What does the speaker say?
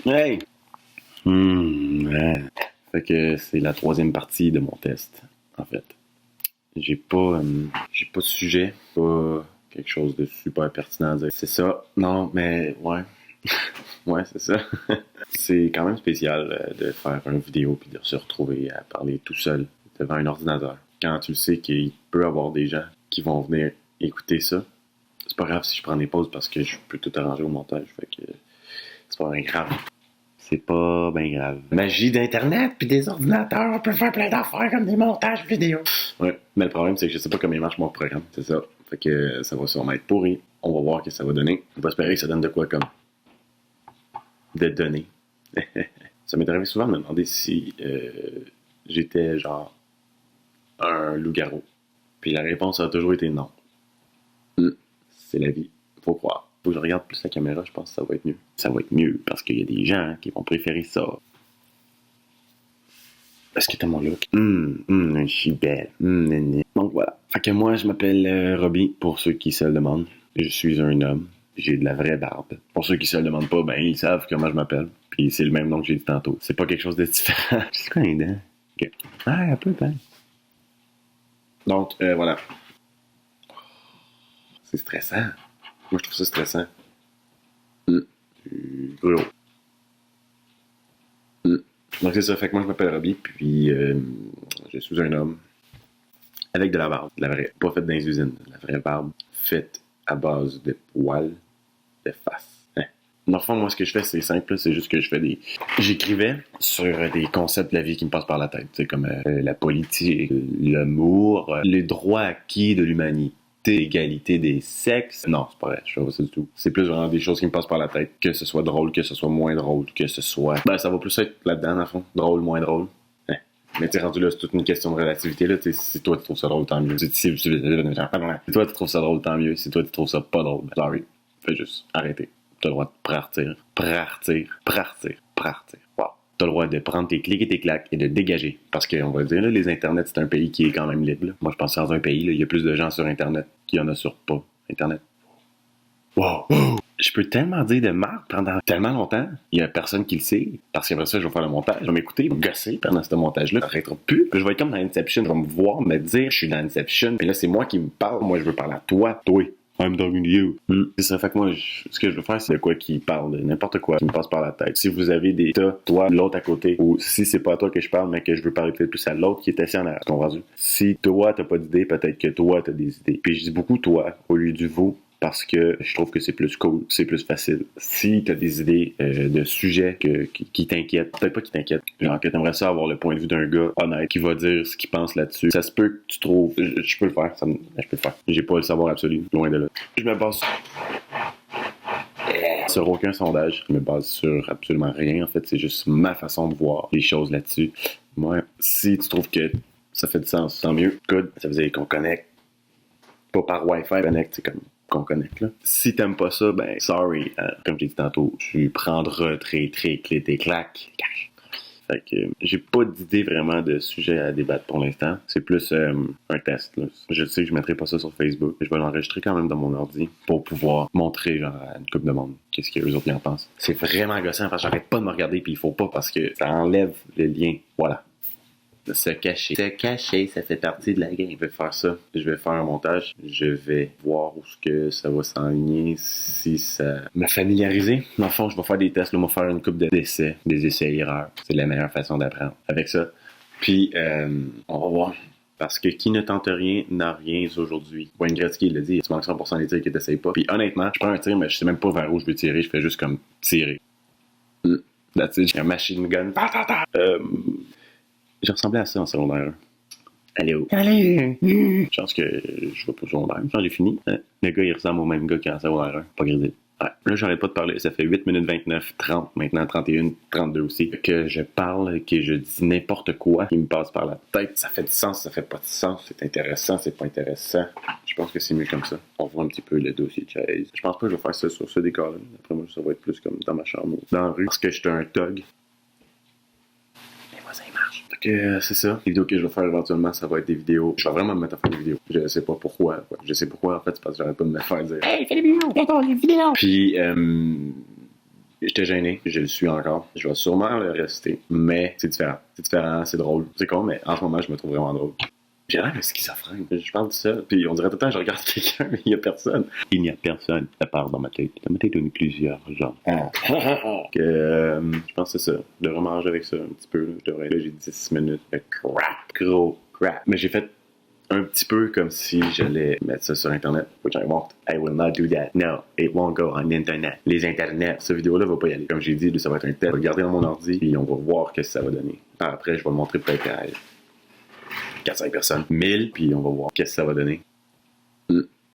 Hey! Ouais. Fait que c'est la troisième partie de mon test, en fait. J'ai pas de sujet, pas quelque chose de super pertinent à dire. C'est ça. Non, mais ouais. Ouais, c'est ça. C'est quand même spécial de faire une vidéo puis de se retrouver à parler tout seul devant un ordinateur. Quand tu le sais qu'il peut y avoir des gens qui vont venir écouter ça, c'est pas grave si je prends des pauses parce que je peux tout arranger au montage. Fait que c'est pas bien grave. C'est pas bien grave. Magie d'Internet puis des ordinateurs, on peut faire plein d'affaires comme des montages vidéo. Ouais, mais le problème, c'est que je sais pas comment il marche mon programme. C'est ça. Fait que ça va sûrement être pourri. On va voir ce que ça va donner. On va espérer que ça donne de quoi comme de données. Ça m'est arrivé souvent de me demander si j'étais genre un loup-garou. Puis la réponse a toujours été non. C'est la vie. Faut croire. Faut que je regarde plus la caméra, je pense que ça va être mieux. Ça va être mieux parce qu'il y a des gens qui vont préférer ça. Est-ce que t'as mon look? Je suis belle. Donc voilà. Fait que moi, je m'appelle Robbie, pour ceux qui se le demandent. Je suis un homme. J'ai de la vraie barbe. Pour ceux qui se le demandent pas, ben ils savent comment je m'appelle. Puis c'est le même nom que j'ai dit tantôt. C'est pas quelque chose de différent. C'est quoi les dents? Ok. Ah, un peu, ben. Donc, voilà. C'est stressant. Moi, je trouve ça stressant. Gros. Donc c'est ça, fait que moi je m'appelle Robbie, puis je suis un homme avec de la barbe, de la vraie, pas faite dans les usines, de la vraie barbe faite à base de poils de face. Dans le fond, moi ce que je fais c'est simple, c'est juste que j'écrivais sur des concepts de la vie qui me passent par la tête, c'est comme la politique, l'amour, les droits acquis de l'humanité. Égalité des sexes. Non, c'est pas vrai, je fais pas ça du tout. C'est plus vraiment des choses qui me passent par la tête. Que ce soit drôle, que ce soit moins drôle, que ce soit... Ben, ça va plus être là-dedans, dans le fond. Drôle, moins drôle. Mais t'es rendu là, c'est toute une question de relativité, là. Si toi, tu trouves ça drôle, tant mieux. Si toi, tu trouves ça drôle, tant mieux. Si toi, tu trouves ça pas drôle, sorry. Fais juste arrêter. T'as le droit de partir. Wow. T'as le droit de prendre tes clics et tes claques et de dégager. Parce qu'on va dire, là, les internets, c'est un pays qui est quand même libre. Là. Moi, je pense que dans un pays, il y a plus de gens sur Internet qu'il y en a sur pas Internet. Wow! Je peux tellement dire de marque pendant tellement longtemps, il y a personne qui le sait. Parce qu'après ça, je vais faire le montage, je vais m'écouter, je vais gosser pendant ce montage-là, ça n'arrêtera plus. Puis je vais être comme dans Inception, je vais me voir, me dire, je suis dans Inception. Puis là, c'est moi qui me parle, moi, je veux parler à toi. I'm talking to you. C'est ça, fait que moi, ce que je veux faire, c'est de quoi qui parle, de n'importe quoi qui me passe par la tête. Si vous avez des toi, l'autre à côté, ou si c'est pas à toi que je parle, mais que je veux parler peut-être plus à l'autre qui est assis en arrière, comprends-tu? Si toi, t'as pas d'idée, peut-être que toi, t'as des idées. Puis je dis beaucoup toi, au lieu du vous, parce que je trouve que c'est plus cool, c'est plus facile. Si t'as des idées de sujets qui t'inquiètent, peut-être pas qui t'inquiètent, genre que t'aimerais ça avoir le point de vue d'un gars honnête qui va dire ce qu'il pense là-dessus, ça se peut que tu trouves, je peux le faire, je peux le faire. J'ai pas le savoir absolu, loin de là. Je me base sur aucun sondage, je me base sur absolument rien, en fait, c'est juste ma façon de voir les choses là-dessus. Moi, si tu trouves que ça fait du sens, tant mieux, good, ça veut dire qu'on connecte, pas par Wi-Fi, connecte, c'est comme qu'on connecte là. Si t'aimes pas ça, ben sorry, comme j'ai dit tantôt, tu prendras très clé tes claques. Fait que j'ai pas d'idée vraiment de sujet à débattre pour l'instant. C'est plus un test. Là. Je sais que je mettrai pas ça sur Facebook. Je vais l'enregistrer quand même dans mon ordi pour pouvoir montrer genre, à une couple de monde qu'est-ce qu'eux autres en pensent. C'est vraiment gossant parce que j'arrête pas de me regarder puis il faut pas parce que ça enlève le lien. Voilà. Se cacher, ça fait partie de la game. Je vais faire ça. Je vais faire un montage. Je vais voir où est-ce que ça va s'enligner, si ça m'a familiarisé. Dans le fond, je vais faire des tests. Là, on va faire une couple d'essais, des essais-erreurs. C'est la meilleure façon d'apprendre avec ça. Puis, on va voir. Parce que qui ne tente rien n'a rien aujourd'hui. Wayne Gretzky il l'a dit, tu manques 100% des tirs que t'essayes pas. Puis honnêtement, je prends un tir, mais je sais même pas vers où je veux tirer. Je fais juste comme tirer. That's it. J'ai un machine gun. J'ai ressemblé à ça en secondaire 1. Allez! Je pense que je vais pas au secondaire. Je pense que j'ai fini. Le gars, il ressemble au même gars qu'en secondaire 1. Pas grisé. Ouais. Là, j'arrête pas de parler. Ça fait 8 minutes 29, 30, maintenant 31, 32 aussi. Que je parle, que je dis n'importe quoi qui me passe par la tête. Ça fait du sens, ça fait pas de sens. C'est intéressant, c'est pas intéressant. Je pense que c'est mieux comme ça. On voit un petit peu le dossier de chaise. Je pense pas que je vais faire ça sur ce décor-là. Après moi, ça va être plus comme dans ma chambre ou dans la rue. Parce que j'étais un thug. C'est ça. Les vidéos que je vais faire éventuellement, ça va être des vidéos. Je vais vraiment me mettre à faire des vidéos. Je sais pas pourquoi. Ouais. Je sais pourquoi, en fait, c'est parce que j'arrête pas de me faire dire Hey, fais des vidéos! Puis, J'étais gêné, je le suis encore. Je vais sûrement le rester, mais c'est différent. C'est différent, c'est drôle. C'est con, mais en ce moment, je me trouve vraiment drôle. J'ai l'air de schizophrène. Je parle de ça, puis on dirait tout le temps, je regarde quelqu'un, mais il n'y a personne. Il n'y a personne à part dans ma tête. Dans ma tête, on est plusieurs, genre. Je pense que c'est ça. Je devrais manger avec ça un petit peu. Là, j'ai 10 minutes de crap, gros crap. Mais j'ai fait un petit peu comme si j'allais mettre ça sur Internet, which I won't. I will not do that. No, it won't go on Internet. Les Internets, cette vidéo-là va pas y aller. Comme j'ai dit, ça va être un test. Je vais le garder dans mon ordi, puis on va voir qu'est-ce que ça va donner. Après, je vais le montrer peut-être à 4-5 personnes, 1000, puis on va voir qu'est-ce que ça va donner.